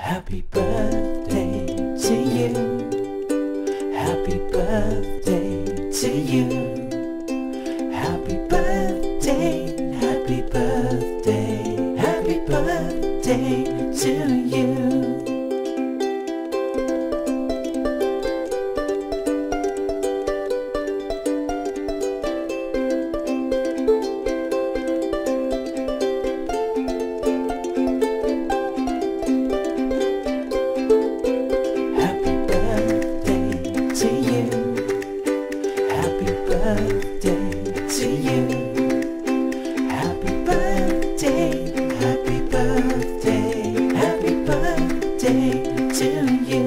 Happy birthday to you. Happy birthday to you. Happy birthday, happy birthday, happy birthday to you. Birthday to you. Happy birthday, happy birthday, happy birthday to you.